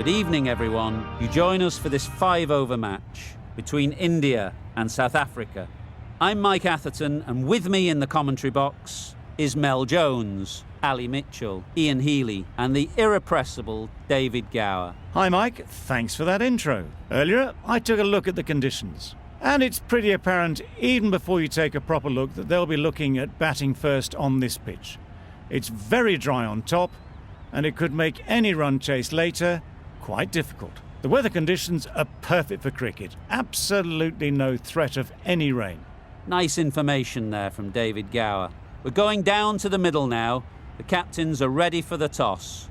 Good evening, everyone. You join us for this 5-over match between India and South Africa. I'm Mike Atherton, and with me in the commentary box is Mel Jones, Ali Mitchell, Ian Healy, and the irrepressible David Gower. Hi Mike, thanks for that intro. Earlier, I took a look at the conditions. And it's pretty apparent, even before you take a proper look, that they'll be looking at batting first on this pitch. It's very dry on top, and it could make any run chase later quite difficult. The weather conditions are perfect for cricket. Absolutely no threat of any rain. Nice information there from David Gower. We're going down to the middle now. The captains are ready for the toss.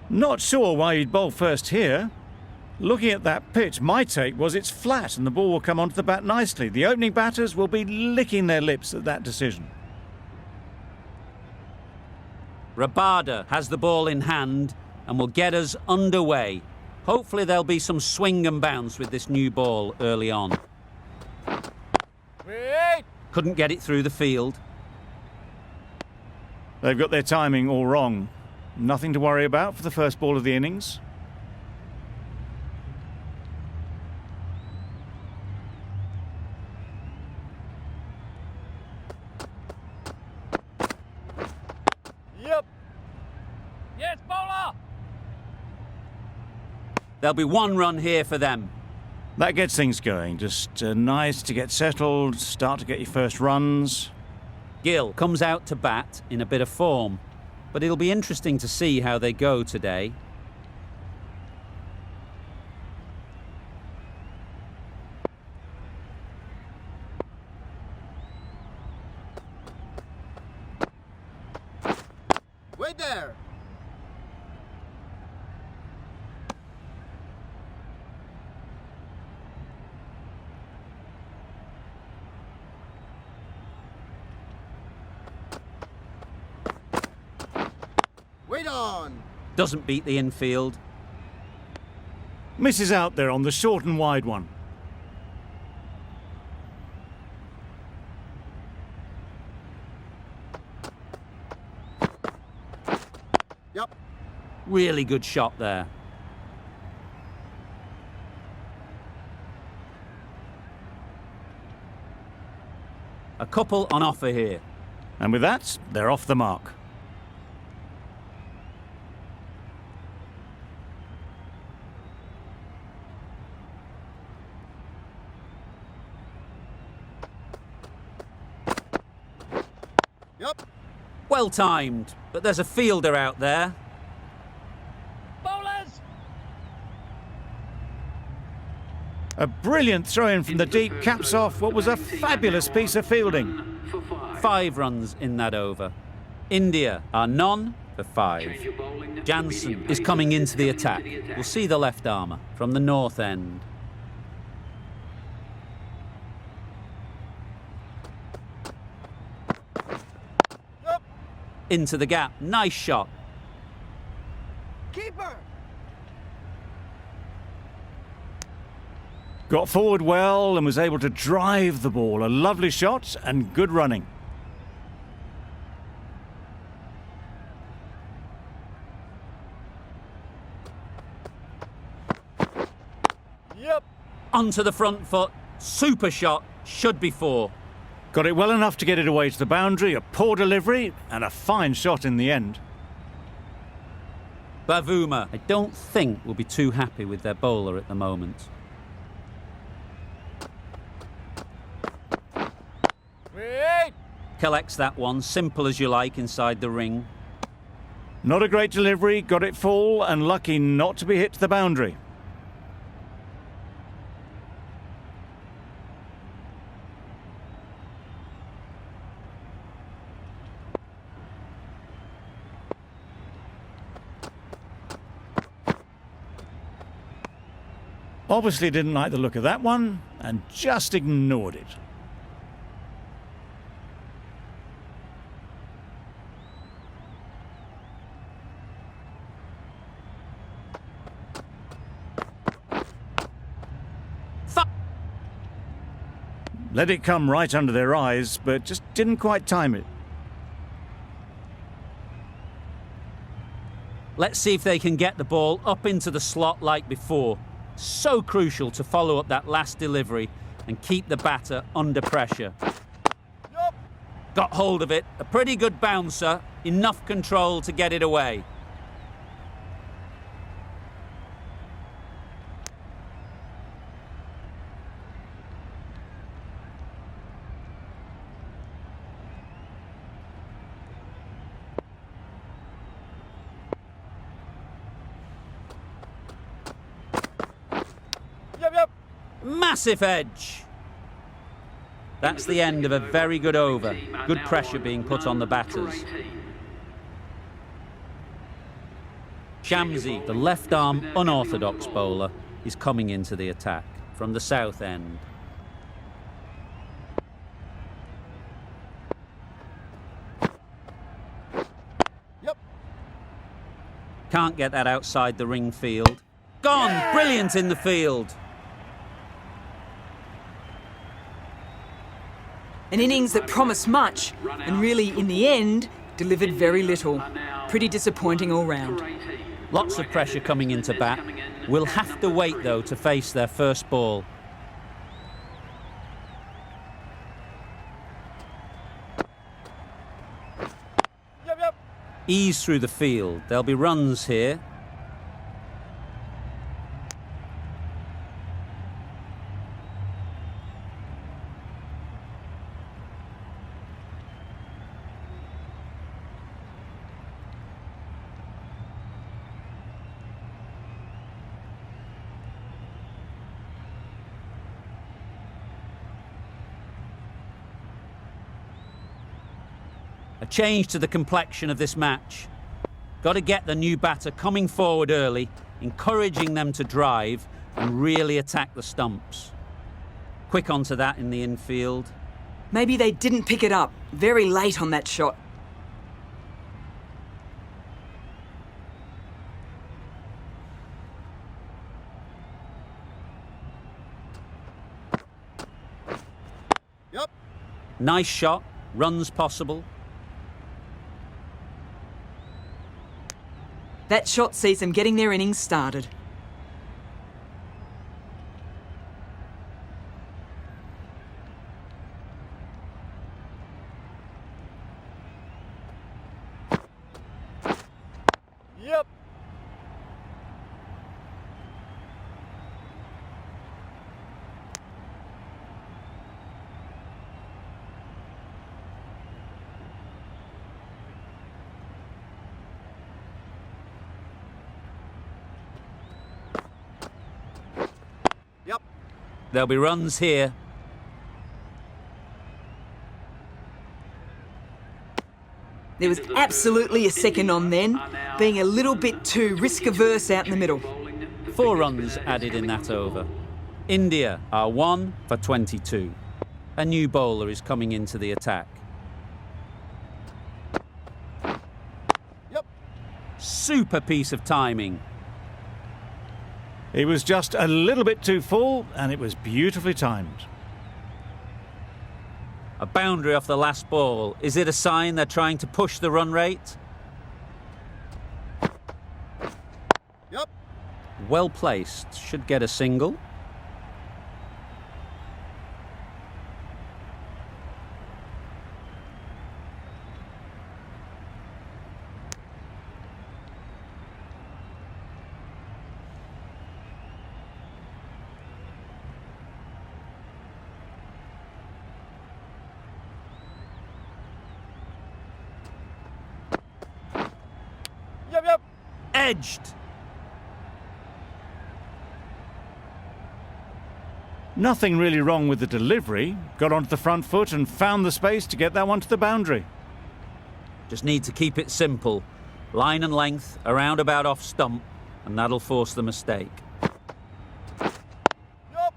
Not sure why you'd bowl first here. Looking at that pitch, my take was it's flat and the ball will come onto the bat nicely. The opening batters will be licking their lips at that decision. Rabada has the ball in hand and will get us underway. Hopefully there'll be some swing and bounce with this new ball early on. Couldn't get it through the field. They've got their timing all wrong. Nothing to worry about for the first ball of the innings. Yep. Yes, bowler! There'll be one run here for them. That gets things going. Just nice to get settled, start to get your first runs. Gill comes out to bat in a bit of form, but it'll be interesting to see how they go today. Wait there! Wait on! Doesn't beat the infield. Misses out there on the short and wide one. Yep. Really good shot there. A couple on offer here. And with that, they're off the mark. Yep. Well timed, but there's a fielder out there. Bowlers! A brilliant throw-in from the deep caps off what was a fabulous piece of fielding. 5 runs in that over. India are none for 5. Jansen is coming into the attack. We'll see the left armour from the north end. Yep. Into the gap. Nice shot. Keeper! Got forward well and was able to drive the ball. A lovely shot and good running. Yep. Onto the front foot. Super shot. Should be 4. Got it well enough to get it away to the boundary. A poor delivery and a fine shot in the end. Bavuma, I don't think will be too happy with their bowler at the moment. Wait! Collects that one, simple as you like, inside the ring. Not a great delivery, got it full and lucky not to be hit to the boundary. Obviously didn't like the look of that one and just ignored it. Let it come right under their eyes, but just didn't quite time it. Let's see if they can get the ball up into the slot like before. So crucial to follow up that last delivery and keep the batter under pressure. Yup. Got hold of it, a pretty good bouncer, enough control to get it away. Yup. Massive edge. That's the end of a very good over. Good pressure being put on the batters. Shamsi, the left-arm unorthodox bowler, is coming into the attack from the south end. Yup. Can't get that outside the ring field. Gone! Brilliant in the field. An innings that promised much and really, in the end, delivered very little. Pretty disappointing all round. Lots of pressure coming into bat. Will have to wait, though, to face their first ball. Yup. Ease through the field. There'll be runs here. A change to the complexion of this match. Got to get the new batter coming forward early, encouraging them to drive and really attack the stumps. Quick onto that in the infield. Maybe they didn't pick it up. Very late on that shot. Yup. Nice shot. Runs possible. That shot sees them getting their innings started. Yup. Yup. There'll be runs here. There was absolutely a second on then, being a little bit too risk-averse out in the middle. 4 runs added in that over. India are 1 for 22. A new bowler is coming into the attack. Yup. Super piece of timing. It was just a little bit too full, and it was beautifully timed. A boundary off the last ball. Is it a sign they're trying to push the run rate? Yup. Well placed. Should get a single. Yup. Edged. Nothing really wrong with the delivery. Got onto the front foot and found the space to get that one to the boundary. Just need to keep it simple. Line and length, around about off stump, and that'll force the mistake. Yup.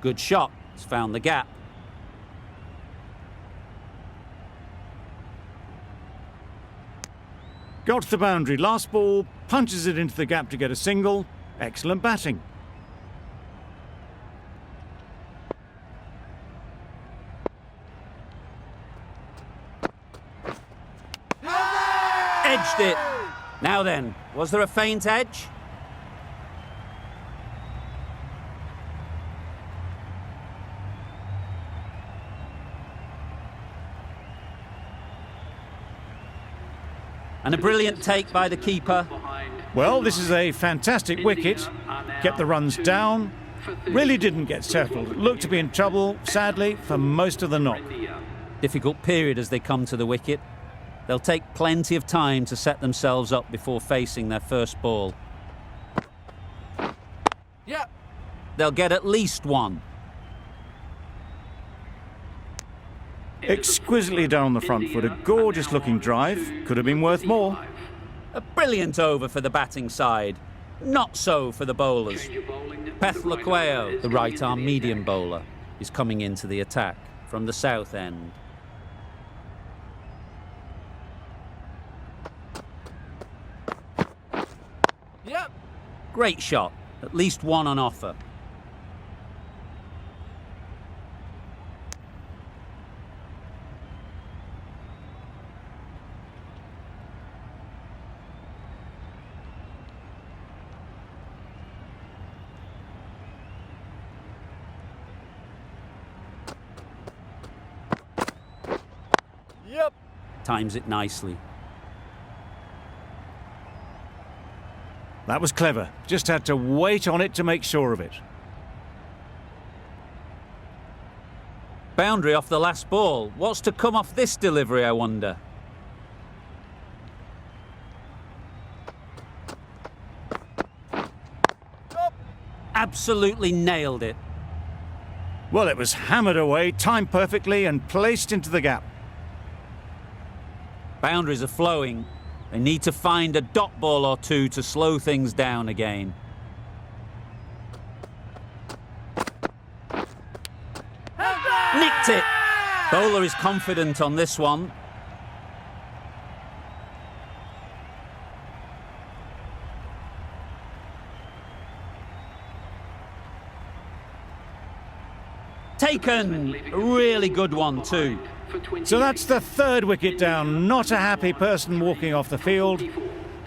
Good shot. It's found the gap. Got to the boundary. Last ball, punches it into the gap to get a single. Excellent batting. Now then, was there a faint edge? And a brilliant take by the keeper. Well, this is a fantastic wicket. Kept the runs down. Really didn't get settled. Looked to be in trouble, sadly, for most of the knock. Difficult period as they come to the wicket. They'll take plenty of time to set themselves up before facing their first ball. Yep. They'll get at least one. Exquisitely done on the front foot. A gorgeous looking drive. Could have been worth more. A brilliant over for the batting side. Not so for the bowlers. Peth Laqueo, the right-arm medium bowler, is coming into the attack from the south end. Yep. Great shot. At least one on offer. Yep. Times it nicely. That was clever. Just had to wait on it to make sure of it. Boundary off the last ball. What's to come off this delivery, I wonder? Yep. Absolutely nailed it. Well, it was hammered away, timed perfectly and placed into the gap. Boundaries are flowing. They need to find a dot ball or two to slow things down again. Nicked it! Bowler is confident on this one. Taken! A really good one too. So that's the third wicket down. Not a happy person walking off the field.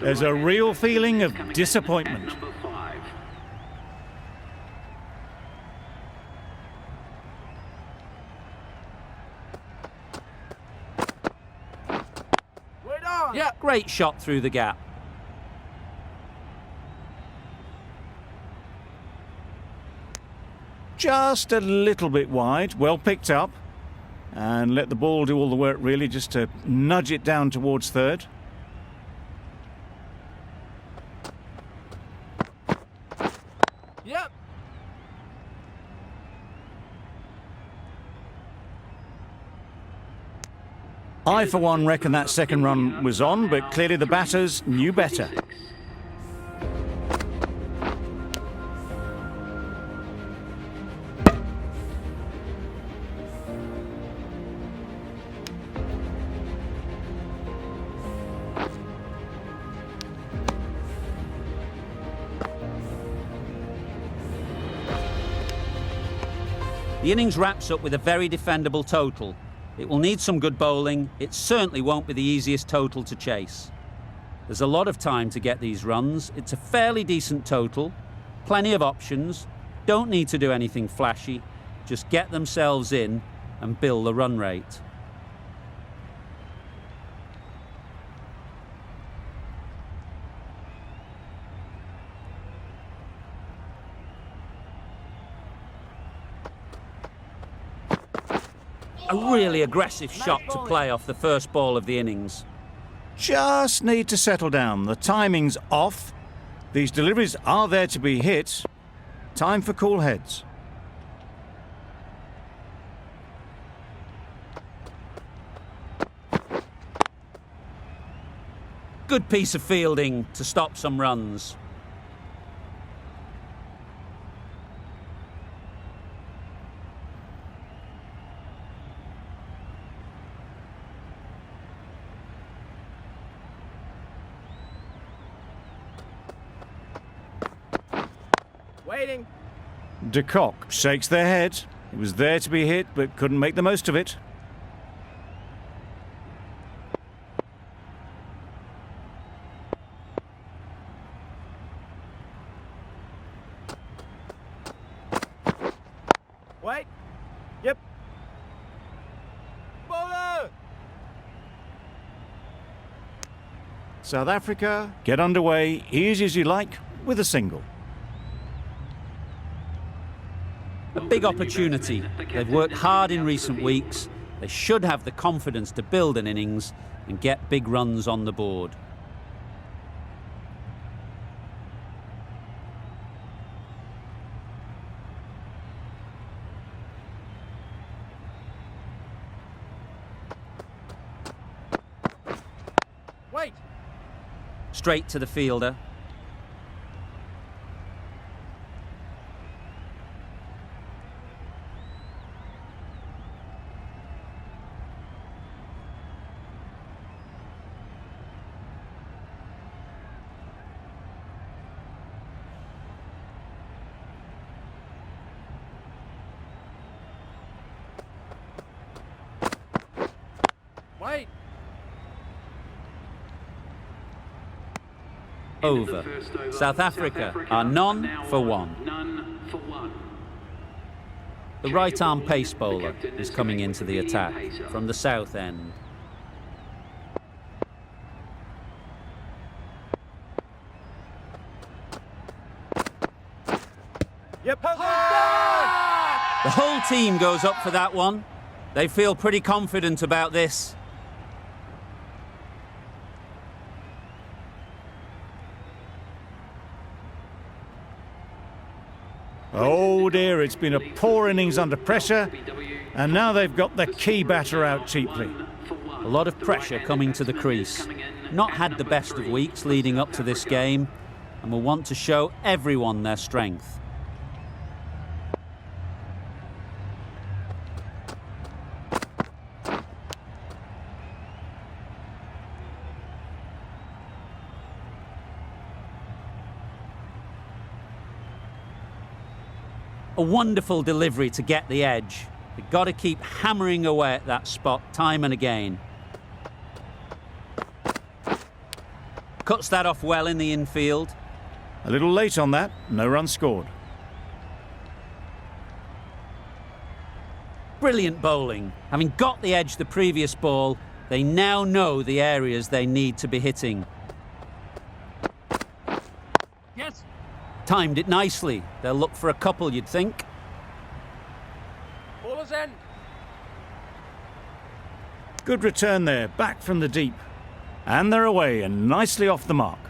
There's a real feeling of disappointment. Wait on. Yep. Great shot through the gap. Just a little bit wide. Well picked up. And let the ball do all the work, really, just to nudge it down towards third. Yep. I, for one, reckon that second run was on, but clearly the batters knew better. The innings wraps up with a very defendable total. It will need some good bowling. It certainly won't be the easiest total to chase. There's a lot of time to get these runs. It's a fairly decent total. Plenty of options. Don't need to do anything flashy. Just get themselves in and build the run rate. A really aggressive shot to play off the first ball of the innings. Just need to settle down. The timing's off. These deliveries are there to be hit. Time for cool heads. Good piece of fielding to stop some runs. Waiting. De Kock shakes their head. It was there to be hit, but couldn't make the most of it. Wait. Yep. Bowler! South Africa get underway easy as you like with a single. A big opportunity. They've worked hard in recent weeks. They should have the confidence to build an innings and get big runs on the board. Wait. Straight to the fielder. Wait. Over. South Africa are none for one. The right arm pace bowler is coming into the attack from the south end. Yep. The whole team goes up for that one. They feel pretty confident about this. Oh dear, it's been a poor innings under pressure, and now they've got the key batter out cheaply. A lot of pressure coming to the crease. Not had the best of weeks leading up to this game, and will want to show everyone their strength. A wonderful delivery to get the edge. They've got to keep hammering away at that spot time and again. Cuts that off well in the infield. A little late on that, no run scored. Brilliant bowling. Having got the edge the previous ball, they now know the areas they need to be hitting. Yes. Timed it nicely. They'll look for a couple, you'd think. Bowler's end. Good return there, back from the deep. And they're away and nicely off the mark.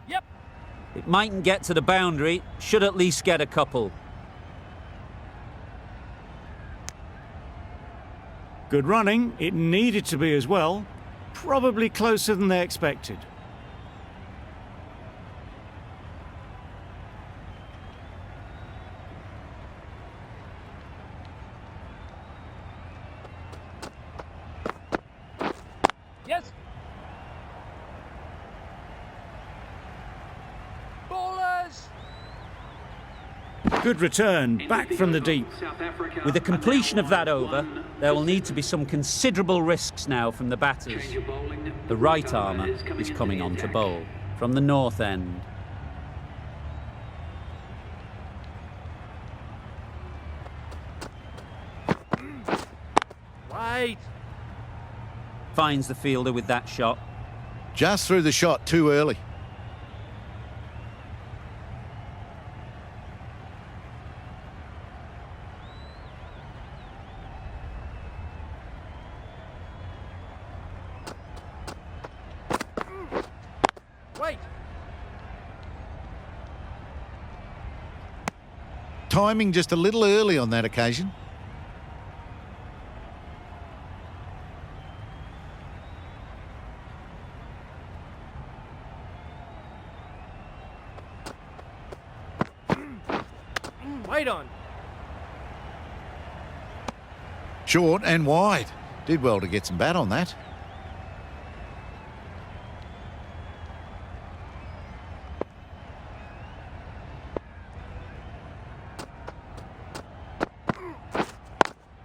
Yep. It mightn't get to the boundary, should at least get a couple. Good running, it needed to be as well. Probably closer than they expected. Yes. Bowlers. Good return, back from the deep. With the completion of that over, there will need to be some considerable risks now from the batters. The right armour is coming on to bowl from the north end. Wait. Finds the fielder with that shot. Just threw the shot too early. Wait. Timing just a little early on that occasion. Wait on. Short and wide. Did well to get some bat on that.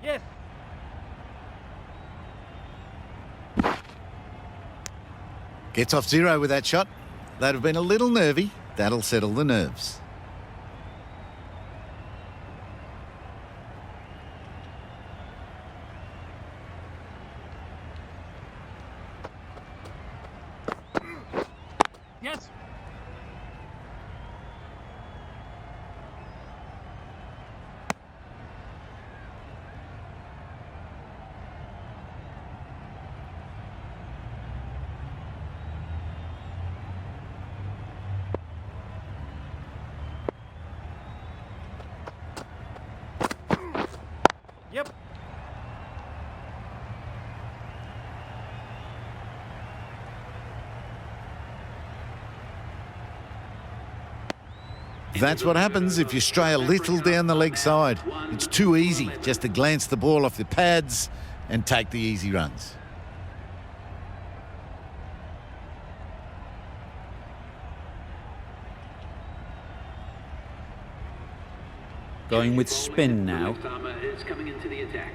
Yes. Gets off zero with that shot. They'd have been a little nervy. That'll settle the nerves. Yes. Yep. That's what happens if you stray a little down the leg side. It's too easy just to glance the ball off the pads and take the easy runs. Going with spin now. Is coming into the attack.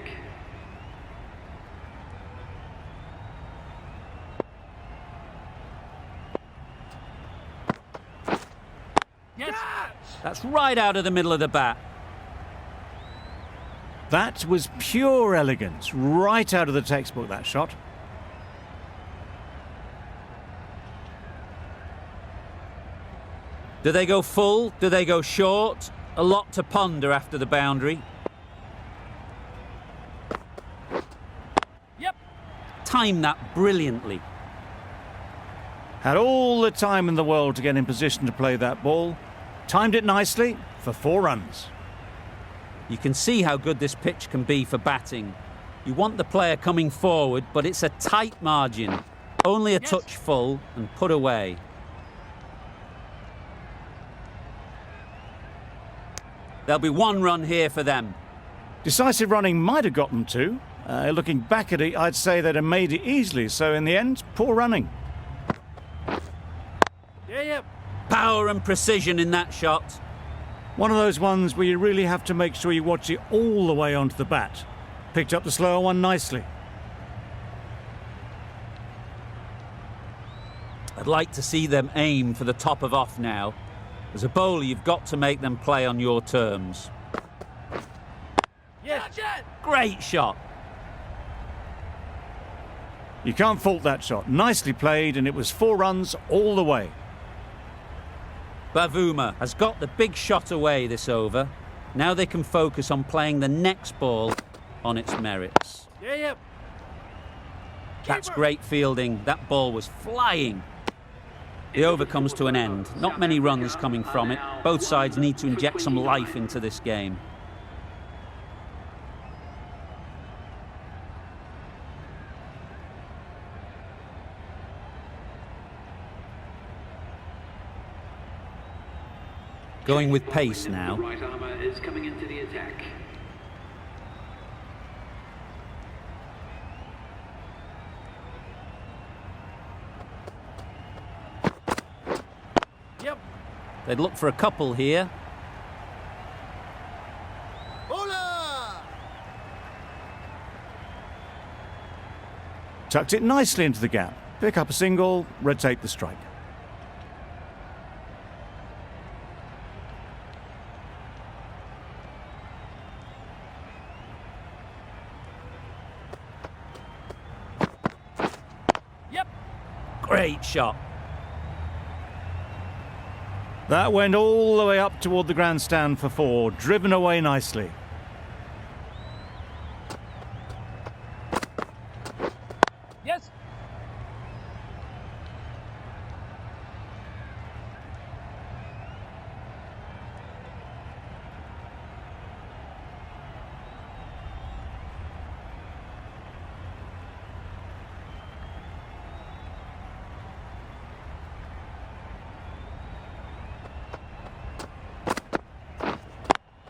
Yes. That's right out of the middle of the bat. That was pure elegance, right out of the textbook, that shot. Do they go full? Do they go short? A lot to ponder after the boundary. Yep. Timed that brilliantly. Had all the time in the world to get in position to play that ball. Timed it nicely for 4 runs. You can see how good this pitch can be for batting. You want the player coming forward, but it's a tight margin. Only a touch full and put away. There'll be 1 run here for them. Decisive running might have got them 2. Looking back at it, I'd say they'd have made it easily. So in the end, poor running. Yeah, yep. Power and precision in that shot. One of those ones where you really have to make sure you watch it all the way onto the bat. Picked up the slower one nicely. I'd like to see them aim for the top of off now. As a bowler, you've got to make them play on your terms. Yes. Great shot. You can't fault that shot. Nicely played, and it was 4 runs all the way. Bavuma has got the big shot away this over. Now they can focus on playing the next ball on its merits. Yeah, yep. That's great fielding. That ball was flying. The over comes to an end. Not many runs coming from it. Both sides need to inject some life into this game. Going with pace now. Right armour is coming into the attack. Yep. They'd look for a couple here. Bowler! Tucked it nicely into the gap. Pick up a single, rotate the strike. Great shot. That went all the way up toward the grandstand for 4, driven away nicely. Yes.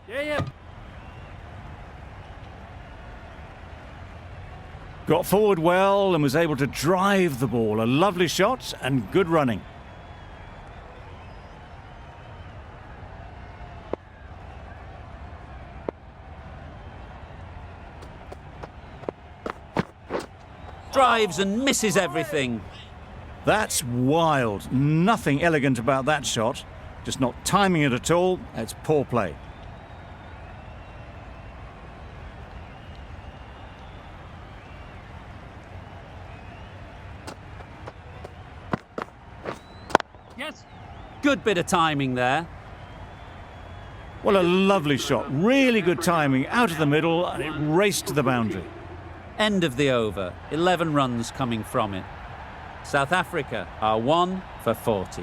Yeah, yep. Got forward well and was able to drive the ball. A lovely shot and good running. Drives and misses everything. That's wild. Nothing elegant about that shot. Just not timing it at all. It's poor play. Yes. Good bit of timing there. Well, a lovely shot. Really good timing. Out of the middle, and it raced to the boundary. End of the over. 11 runs coming from it. South Africa are 1 for 40.